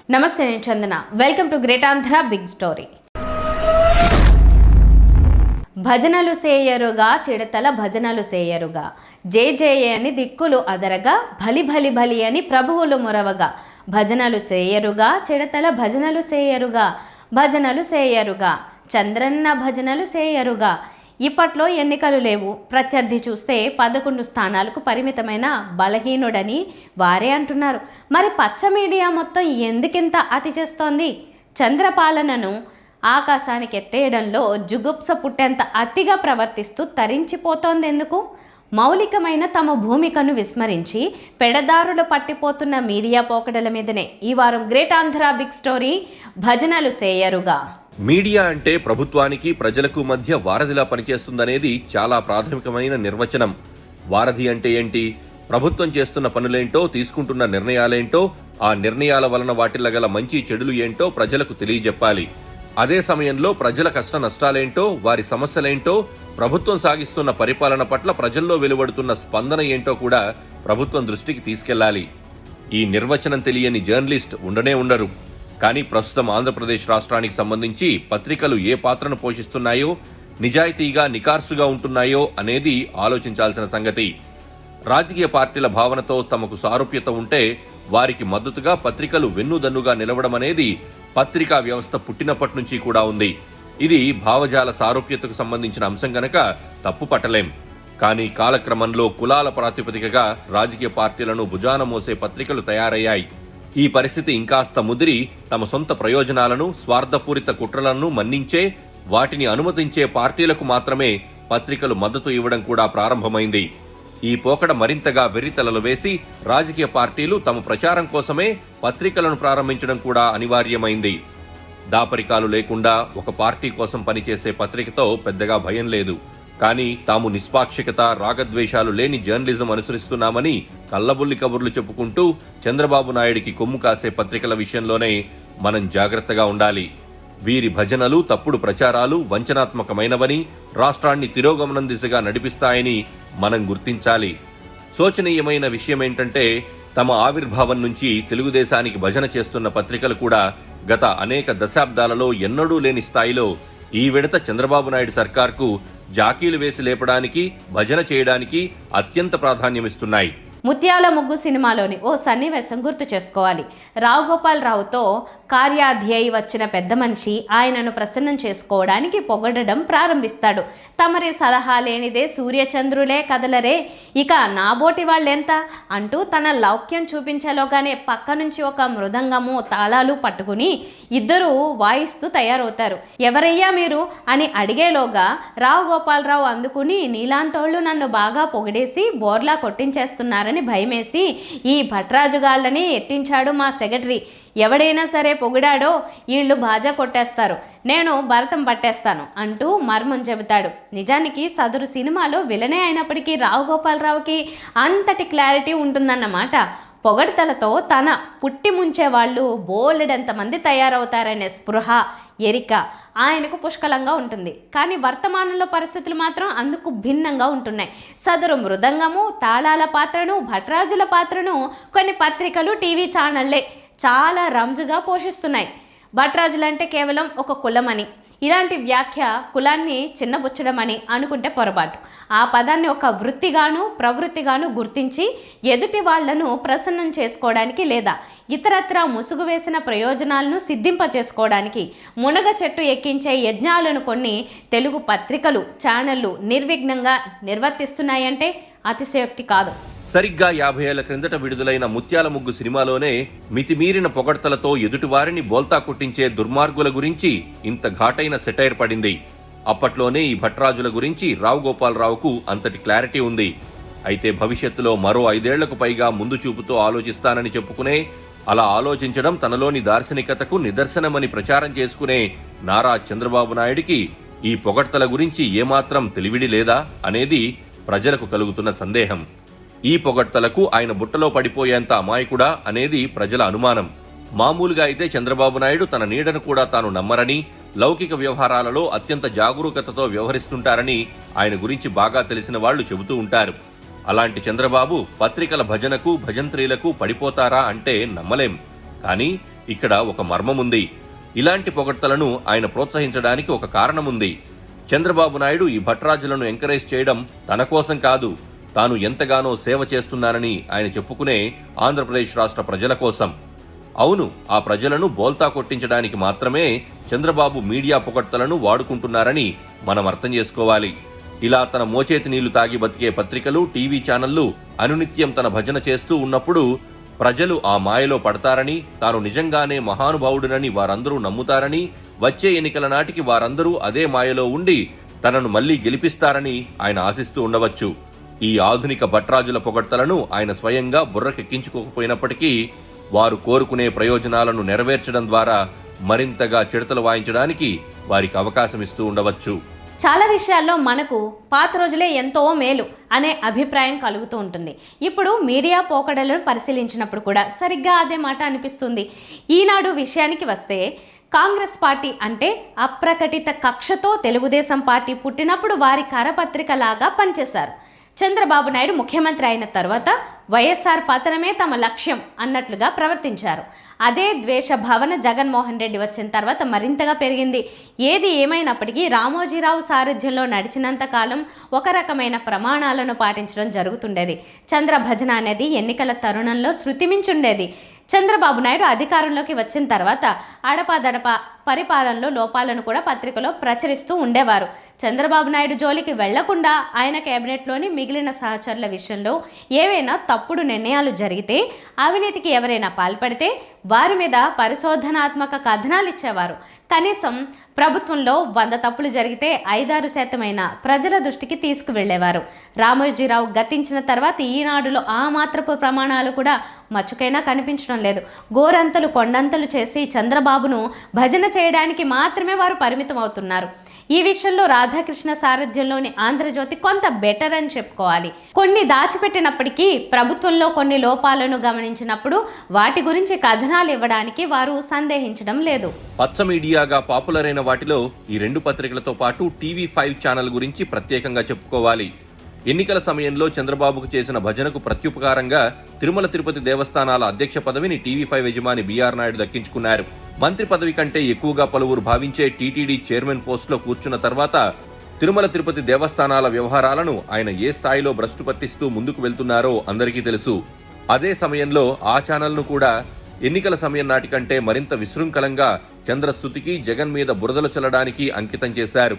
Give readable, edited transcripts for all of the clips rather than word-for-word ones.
నమస్తే, నేను Chandana. Welcome to great Andhra big story. భజనలు సేయరుగా చిడతల భజనలు సేయరుగా, జే జయ అని దిక్కులు అదరగా, భలి భలి భలి అని ప్రభువులు మురవగా, భజనలు సేయరుగా చిడతల భజనలు సేయరుగా, భజనలు సేయరుగా, చంద్రన్న భజనలు సేయరుగా. ఇప్పట్లో ఎన్నికలు లేవు. ప్రత్యర్థి చూస్తే 11 స్థానాలకు పరిమితమైన బలహీనుడని వారే అంటున్నారు. మరి పచ్చ మీడియా మొత్తం ఎందుకింత అతి చేస్తోంది? చంద్రపాలనను ఆకాశానికి ఎత్తేయడంలో జుగుప్స పుట్టేంత అతిగా ప్రవర్తిస్తూ తరించిపోతోంది ఎందుకు? మౌలికమైన తమ భూమికను విస్మరించి పెడదారులు పట్టిపోతున్న మీడియా పోకడల మీదనే ఈ వారం గ్రేట్ ఆంధ్ర బిగ్ స్టోరీ భజనలు సేయరుగా. మీడియా అంటే ప్రభుత్వానికి ప్రజలకు మధ్య వారధిలా పనిచేస్తుందనేది చాలా ప్రాథమికమైన నిర్వచనం. వారధి అంటే ఏంటి? ప్రభుత్వం చేస్తున్న పనులేంటో, తీసుకుంటున్న నిర్ణయాలేంటో, ఆ నిర్ణయాల వలన వాటిల్ల గల మంచి చెడులు ఏంటో ప్రజలకు తెలియజెప్పాలి. అదే సమయంలో ప్రజల కష్ట నష్టాలేంటో, వారి సమస్యలేంటో, ప్రభుత్వం సాగిస్తున్న పరిపాలన పట్ల ప్రజల్లో వెలువడుతున్న స్పందన ఏంటో కూడా ప్రభుత్వం దృష్టికి తీసుకెళ్లాలి. ఈ నిర్వచనం తెలియని జర్నలిస్ట్ ఉండనే ఉండరు. కానీ ప్రస్తుతం ఆంధ్రప్రదేశ్ రాష్ట్రానికి సంబంధించి పత్రికలు ఏ పాత్రను పోషిస్తున్నాయో, నిజాయితీగా నికార్సుగా ఉంటున్నాయో అనేది ఆలోచించాల్సిన సంగతి. రాజకీయ పార్టీల భావనతో తమకు సారూప్యత ఉంటే వారికి మద్దతుగా పత్రికలు వెన్నుదన్నుగా నిలవడం అనేది పత్రికా వ్యవస్థ పుట్టినప్పటి నుంచి కూడా ఉంది. ఇది భావజాల సారూప్యతకు సంబంధించిన అంశం గనక తప్పు పట్టలేం. కానీ కాలక్రమంలో కులాల ప్రాతిపదికగా రాజకీయ పార్టీలను భుజాన మోసే పత్రికలు తయారయ్యాయి. ఈ పరిస్థితి ఇంకాస్త ముదిరి తమ సొంత ప్రయోజనాలను, స్వార్థపూరిత కుట్రలను మన్నించే, వాటిని అనుమతించే పార్టీలకు మాత్రమే పత్రికలు మద్దతు ఇవ్వడం కూడా ప్రారంభమైంది. ఈ పోకడ మరింతగా వెర్రితలలు వేసి రాజకీయ పార్టీలు తమ ప్రచారం కోసమే పత్రికలను ప్రారంభించడం కూడా అనివార్యమైంది. దాపరికాలు లేకుండా ఒక పార్టీ కోసం పనిచేసే పత్రికతో పెద్దగా భయం లేదు. కానీ తాము నిష్పాక్షికత, రాగద్వేషాలు లేని జర్నలిజం అనుసరిస్తున్నామని కల్లబుల్లి కబుర్లు చెప్పుకుంటూ చంద్రబాబు నాయుడికి కొమ్ము కాసే పత్రికల విషయంలోనే మనం జాగ్రత్తగా ఉండాలి. వీరి భజనలు, తప్పుడు ప్రచారాలు వంచనాత్మకమైనవని, రాష్ట్రాన్ని తిరోగమనం దిశగా నడిపిస్తాయని మనం గుర్తించాలి. శోచనీయమైన విషయమేంటంటే, తమ ఆవిర్భావం నుంచి తెలుగుదేశానికి భజన చేస్తున్న పత్రికలు కూడా గత అనేక దశాబ్దాలలో ఎన్నడూ లేని స్థాయిలో ఈ విడత చంద్రబాబు నాయుడు సర్కార్కు జాకీలు వేసి లేపడానికి, భజన చేయడానికి అత్యంత ప్రాధాన్యమిస్తున్నాయి. ముత్యాల ముగ్గు సినిమాలోని ఓ సన్నివేశం గుర్తు చేసుకోవాలి. రావు గోపాల్ రావుతో కార్యాధ్యాయి వచ్చిన పెద్ద మనిషి ఆయనను ప్రసన్నం చేసుకోవడానికి పొగడడం ప్రారంభిస్తాడు. తమరి సలహా లేనిదే సూర్యచంద్రులే కదలరే, ఇక నాబోటి వాళ్ళెంత అంటూ తన లౌక్యం చూపించేలోగానే పక్క నుంచి ఒక మృదంగము, తాళాలు పట్టుకుని ఇద్దరు వాయిస్తూ తయారవుతారు. ఎవరయ్యా మీరు అని అడిగేలోగా రావు గోపాలరావు అందుకుని, నీలాంటోళ్ళు నన్ను బాగా పొగిడేసి బోర్లా కొట్టించేస్తున్నారని భయమేసి ఈ భట్రాజుగాళ్ళని ఎట్టించాడు మా సెక్రటరీ. ఎవడైనా సరే పొగిడాడో వీళ్ళు బాజా కొట్టేస్తారు, నేను భరతం పట్టేస్తాను అంటూ మర్మం చెబుతాడు. నిజానికి సదరు సినిమాలో విలనే అయినప్పటికీ రావు గోపాలరావుకి అంతటి క్లారిటీ ఉంటుందన్నమాట. పొగడ్తలతో తన పుట్టి ముంచే వాళ్ళు బోలెడంతమంది తయారవుతారనే స్పృహ, ఎరిక ఆయనకు పుష్కలంగా ఉంటుంది. కానీ వర్తమానంలో పరిస్థితులు మాత్రం అందుకు భిన్నంగా ఉంటున్నాయి. సదరు మృదంగము, తాళాల పాత్రను, భట్రాజుల పాత్రను కొన్ని పత్రికలు, టీవీ ఛానళ్లే చాలా రంజుగా పోషిస్తున్నాయి. భట్రాజులంటే కేవలం ఒక కులమని, ఇలాంటి వ్యాఖ్య కులాన్ని చిన్నబుచ్చడం అని అనుకుంటే పొరపాటు. ఆ పదాన్ని ఒక వృత్తిగాను, ప్రవృత్తిగాను గుర్తించి ఎదుటి వాళ్లను ప్రసన్నం చేసుకోవడానికి లేదా ఇతరత్రా ముసుగు వేసిన ప్రయోజనాలను సిద్ధింపచేసుకోవడానికి మునగ చెట్టు ఎక్కించే యజ్ఞాలను కొన్ని తెలుగు పత్రికలు, ఛానళ్లు నిర్విఘ్నంగా నిర్వర్తిస్తున్నాయంటే అతిశయోక్తి కాదు. సరిగ్గా 50 ఏళ్ల క్రిందట విడుదలైన ముత్యాల ముగ్గు సినిమాలోనే మితిమీరిన పొగడ్తలతో ఎదుటివారిని బోల్తా కొట్టించే దుర్మార్గుల గురించి ఇంత ఘాటైన సెటైర్ పడింది. అప్పట్లోనే ఈ భట్రాజుల గురించి రావు గోపాలరావుకు అంతటి క్లారిటీ ఉంది. అయితే భవిష్యత్తులో మరో 5 ఏళ్లకు పైగా ముందు చూపుతో ఆలోచిస్తానని చెప్పుకునే, అలా ఆలోచించడం తనలోని దార్శనికతకు నిదర్శనమని ప్రచారం చేసుకునే నారా చంద్రబాబు నాయుడికి ఈ పొగడ్తల గురించి ఏమాత్రం తెలివిడి లేదా అనేది ప్రజలకు కలుగుతున్న సందేహం. ఈ పొగడ్తలకు ఆయన బుట్టలో పడిపోయేంత అమాయకుడా అనేది ప్రజల అనుమానం. మామూలుగా అయితే చంద్రబాబు నాయుడు తన నీడను కూడా తాను నమ్మరని, లౌకిక వ్యవహారాలలో అత్యంత జాగరూకతతో వ్యవహరిస్తుంటారని ఆయన గురించి బాగా తెలిసిన వాళ్లు చెబుతూ ఉంటారు. అలాంటి చంద్రబాబు పత్రికల భజనకు, భజంత్రీలకు పడిపోతారా అంటే నమ్మలేం. కానీ ఇక్కడ ఒక మర్మముంది. ఇలాంటి పొగడ్తలను ఆయన ప్రోత్సహించడానికి ఒక కారణముంది. చంద్రబాబు నాయుడు ఈ భట్రాజులను ఎంకరేజ్ చేయడం తన కోసం కాదు, తాను ఎంతగానో సేవ చేస్తున్నానని ఆయన చెప్పుకునే ఆంధ్రప్రదేశ్ రాష్ట్ర ప్రజల కోసం. అవును, ఆ ప్రజలను బోల్తా కొట్టించడానికి మాత్రమే చంద్రబాబు మీడియా పొగడ్తలను వాడుకుంటున్నారని మనం అర్థం చేసుకోవాలి. ఇలా తన మోచేతి నీళ్లు తాగి బతికే పత్రికలు, టీవీ ఛానళ్లు అనునిత్యం తన భజన చేస్తూ ఉన్నప్పుడు ప్రజలు ఆ మాయలో పడతారని, తాను నిజంగానే మహానుభావుడునని వారందరూ నమ్ముతారని, వచ్చే ఎన్నికల నాటికి వారందరూ అదే మాయలో ఉండి తనను మళ్లీ గెలిపిస్తారని ఆయన ఆశిస్తూ ఉండవచ్చు. ఈ ఆధునిక భట్రాజుల పొగడ్తలను ఆయన స్వయంగా బుర్రకెక్కించుకోకపోయినప్పటికీ వారు కోరుకునే ప్రయోజనాలను నెరవేర్చడం ద్వారా మరింతగా చిడతలు వాయించడానికి వారికి అవకాశం ఇస్తూ ఉండవచ్చు. చాలా విషయాల్లో మనకు పాత రోజులే ఎంతో మేలు అనే అభిప్రాయం కలుగుతూ ఉంటుంది. ఇప్పుడు మీడియా పోకడలను పరిశీలించినప్పుడు కూడా సరిగ్గా అదే మాట అనిపిస్తుంది. ఈనాడు విషయానికి వస్తే కాంగ్రెస్ పార్టీ అంటే అప్రకటిత కక్షతో తెలుగుదేశం పార్టీ పుట్టినప్పుడు వారి కరపత్రిక లాగా పనిచేశారు. చంద్రబాబు నాయుడు ముఖ్యమంత్రి అయిన తర్వాత వైఎస్ఆర్ పతనమే తమ లక్ష్యం అన్నట్లుగా ప్రవర్తించారు. అదే ద్వేష భావన జగన్మోహన్ రెడ్డి వచ్చిన తర్వాత మరింతగా పెరిగింది. ఏది ఏమైనప్పటికీ రామోజీరావు సారథ్యంలో నడిచినంత కాలం ఒక రకమైన ప్రమాణాలను పాటించడం జరుగుతుండేది. చంద్రభజన అనేది ఎన్నికల తరుణంలో శృతిమించుండేది. చంద్రబాబు నాయుడు అధికారంలోకి వచ్చిన తర్వాత అడపాదడప పరిపాలనలో లోపాలను కూడా పత్రికలో ప్రచురిస్తూ ఉండేవారు. చంద్రబాబు నాయుడు జోలికి వెళ్లకుండా ఆయన కేబినెట్లోని మిగిలిన సహచరుల విషయంలో ఏవైనా తప్పుడు నిర్ణయాలు జరిగితే, అవినీతికి ఎవరైనా పాల్పడితే వారి మీద పరిశోధనాత్మక కథనాలు ఇచ్చేవారు. కనీసం ప్రభుత్వంలో 100 తప్పులు జరిగితే 5-6% ప్రజల దృష్టికి తీసుకువెళ్లేవారు. రామోజీరావు గతించిన తర్వాత ఈనాడులో ఆ మాత్రపు ప్రమాణాలు కూడా మచ్చుకైనా కనిపించడం లేదు. గోరంతలు కొండంతలు చేసి చంద్రబాబును భజన చేయడానికి మాత్రమే వారు పరిమితం అవుతున్నారు. ఈ విషయంలో రాధాకృష్ణ సారథ్యంలోని ఆంధ్రజ్యోతి కొంత బెటర్ అని చెప్పుకోవాలి. కొన్ని దాచిపెట్టినప్పటికీ ప్రభుత్వంలో కొన్ని లోపాలను గమనించినప్పుడు వాటి గురించి కథనాలు ఇవ్వడానికి వారు సందేహించడం లేదు. పచ్చ మీడియాగా పాపులర్ అయిన వాటిలో ఈ 2 పత్రికలతో పాటు TV5 ఛానల్ గురించి ప్రత్యేకంగా చెప్పుకోవాలి. ఎన్నికల సమయంలో చంద్రబాబుకు చేసిన భజనకు ప్రత్యుపకారంగా తిరుమల తిరుపతి దేవస్థానాల అధ్యక్ష పదవిని TV5 యజమాని బిఆర్ నాయుడు దక్కించుకున్నారు. మంత్రి పదవి కంటే ఎక్కువగా పలువురు భావించే టీటీడీ చైర్మన్ పోస్టులో కూర్చున్న తర్వాత తిరుమల తిరుపతి దేవస్థానాల వ్యవహారాలను ఆయన ఏ స్థాయిలో భ్రష్టు పట్టిస్తూ ముందుకు వెళ్తున్నారో అందరికీ తెలుసు. అదే సమయంలో ఆ ఛానల్ను కూడా ఎన్నికల సమయం నాటికంటే మరింత విశృంఖలంగా చంద్రస్తుతికి, జగన్ మీద బురదలు చల్లడానికి అంకితం చేశారు.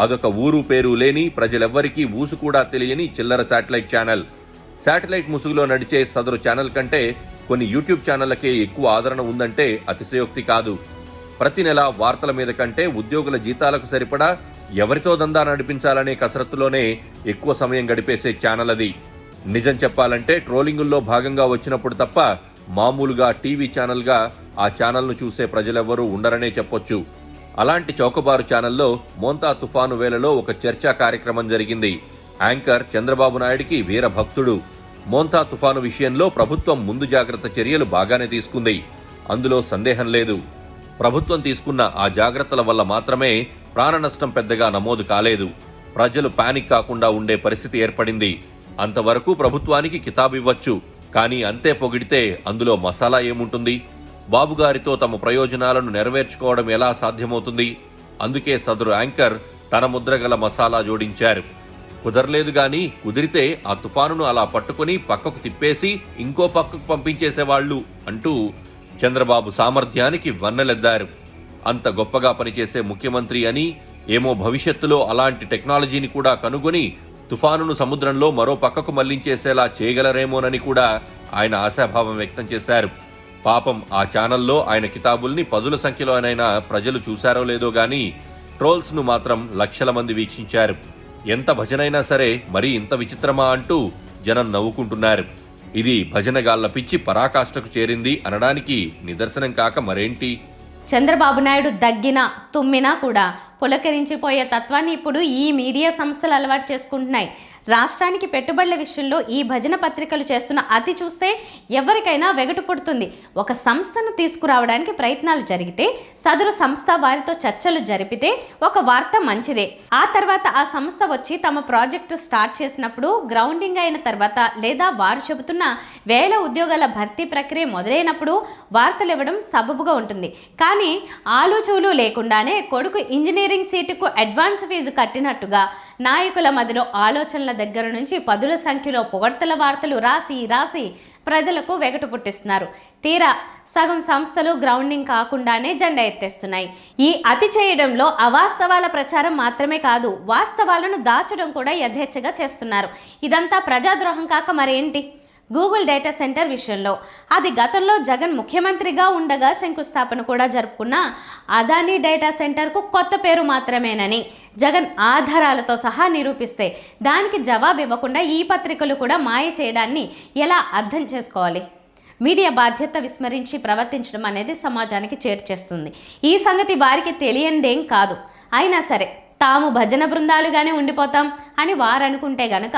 అదొక ఊరు పేరు లేని, ప్రజలెవ్వరికీ ఊసు కూడా తెలియని చిల్లర శాటిలైట్ ఛానల్. శాటిలైట్ ముసుగులో నడిచే సదరు ఛానల్ కంటే కొన్ని యూట్యూబ్ ఛానళ్లకే ఎక్కువ ఆదరణ ఉందంటే అతిశయోక్తి కాదు. ప్రతి నెల వార్తల మీద కంటే ఉద్యోగుల జీతాలకు సరిపడా ఎవరితో దందా నడిపించాలనే కసరత్తులోనే ఎక్కువ సమయం గడిపేసే ఛానల్ అది. నిజం చెప్పాలంటే ట్రోలింగుల్లో భాగంగా వచ్చినప్పుడు తప్ప మామూలుగా టీవీ ఛానల్గా ఆ ఛానల్ను చూసే ప్రజలెవ్వరూ ఉండరనే చెప్పొచ్చు. అలాంటి చౌకబారు ఛానల్లో మోంతా తుఫాను వేళలో ఒక చర్చా కార్యక్రమం జరిగింది. యాంకర్ చంద్రబాబు నాయుడికి వీర భక్తుడు. మోంతా తుఫాను విషయంలో ప్రభుత్వం ముందు జాగ్రత్త చర్యలు బాగానే తీసుకుంది, అందులో సందేహం లేదు. ప్రభుత్వం తీసుకున్న ఆ జాగ్రత్తల వల్ల మాత్రమే ప్రాణ నష్టం పెద్దగా నమోదు కాలేదు. ప్రజలు పానిక్ కాకుండా ఉండే పరిస్థితి ఏర్పడింది. అంతవరకు ప్రభుత్వానికి కితాబివ్వచ్చు, కానీ అంతే పొగిడితే అందులో మసాలా ఏముంటుంది? బాబుగారితో తమ ప్రయోజనాలను నెరవేర్చుకోవడం ఎలా సాధ్యమవుతుంది? అందుకే సదరు యాంకర్ తన ముద్రగల మసాలా జోడించారు. కుదరలేదు గాని కుదిరితే ఆ తుఫానును అలా పట్టుకుని పక్కకు తిప్పేసి ఇంకో పక్కకు పంపించేసేవాళ్లు అంటూ చంద్రబాబు సామర్థ్యానికి వన్నెలెద్దారు. అంత గొప్పగా పనిచేసే ముఖ్యమంత్రి అని, ఏమో భవిష్యత్తులో అలాంటి టెక్నాలజీని కూడా కనుగొని తుఫానును సముద్రంలో మరో పక్కకు మళ్లించేసేలా చేయగలరేమోనని కూడా ఆయన ఆశాభావం వ్యక్తం చేశారు. పాపం ఆ ఛానల్లో ఆయన కితాబుల్ని 10ల సంఖ్యలోనైనా ప్రజలు చూశారో లేదో గాని ట్రోల్స్ను మాత్రం లక్షల మంది వీక్షించారు. ఎంత భజనైనా సరే మరీ ఇంత విచిత్రమా అంటూ జనం నవ్వుకుంటున్నారు. ఇది భజనగాళ్ల పిచ్చి పరాకాష్ఠకు చేరింది అనడానికి నిదర్శనం కాక మరేంటి? చంద్రబాబు నాయుడు దగ్గినా తుమ్మినా కూడా పులకరించిపోయే తత్వాన్ని ఇప్పుడు ఈ మీడియా సంస్థలు అలవాటు చేసుకుంటున్నాయి. రాష్ట్రానికి పెట్టుబడుల విషయంలో ఈ భజన పత్రికలు చేస్తున్న అతి చూస్తే ఎవరికైనా వెగటు పుడుతుంది. ఒక సంస్థను తీసుకురావడానికి ప్రయత్నాలు జరిగితే సదరు సంస్థ వారితో చర్చలు జరిపితే ఒక వార్త మంచిదే. ఆ తర్వాత ఆ సంస్థ వచ్చి తమ ప్రాజెక్టు స్టార్ట్ చేసినప్పుడు గ్రౌండింగ్ అయిన తర్వాత లేదా వారు చెబుతున్న వేల ఉద్యోగాల భర్తీ ప్రక్రియ మొదలైనప్పుడు వార్తలు ఇవ్వడం సబబుగా ఉంటుంది. కానీ ఆలోచూలు లేకుండానే కొడుకు ఇంజనీరింగ్ సీటుకు అడ్వాన్స్ ఫీజు కట్టినట్టుగా నాయకుల మధ్యలో ఆలోచనల దగ్గర నుంచి పదుల సంఖ్యలో పొగడ్తల వార్తలు రాసి ప్రజలకు వెగటు పుట్టిస్తున్నారు. తీరా సగం సంస్థలు గ్రౌండింగ్ కాకుండానే జెండా ఎత్తేస్తున్నాయి. ఈ అతి చేయడంలో అవాస్తవాల ప్రచారం మాత్రమే కాదు, వాస్తవాలను దాచడం కూడా యథేచ్ఛగా చేస్తున్నారు. ఇదంతా ప్రజాద్రోహం కాక మరేంటి? గూగుల్ డేటా సెంటర్ విషయంలో అది గతంలో జగన్ ముఖ్యమంత్రిగా ఉండగా శంకుస్థాపన కూడా జరుపుకున్న అదానీ డేటా సెంటర్కు కొత్త పేరు మాత్రమేనని జగన్ ఆధారాలతో సహా నిరూపిస్తే దానికి జవాబు ఇవ్వకుండా ఈ పత్రికలు కూడా మాయ చేయడాన్ని ఎలా అర్థం చేసుకోవాలి? మీడియా బాధ్యత విస్మరించి ప్రవర్తించడం అనేది సమాజానికి చేర్చేస్తుంది. ఈ సంగతి వారికి తెలియనిదేం కాదు. అయినా సరే తాము భజన బృందాలుగానే ఉండిపోతాం అని వారు అనుకుంటే గనక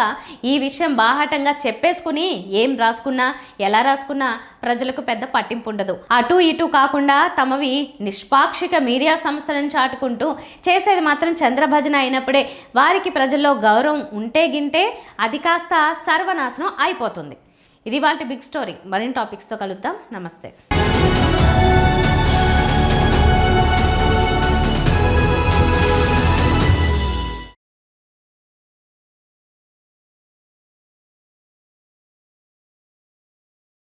ఈ విషయం బాహాటంగా చెప్పేసుకుని ఏం రాసుకున్నా ఎలా రాసుకున్నా ప్రజలకు పెద్ద పట్టింపు ఉండదు. అటు ఇటు కాకుండా తమవి నిష్పాక్షిక మీడియా సంస్థలను చాటుకుంటూ చేసేది మాత్రం చంద్రభజన అయినప్పుడే వారికి ప్రజల్లో గౌరవం ఉంటే గింటే అది కాస్త సర్వనాశనం అయిపోతుంది. ఇది వాటి బిగ్ స్టోరీ. మరిన్ని టాపిక్స్తో కలుద్దాం. నమస్తే.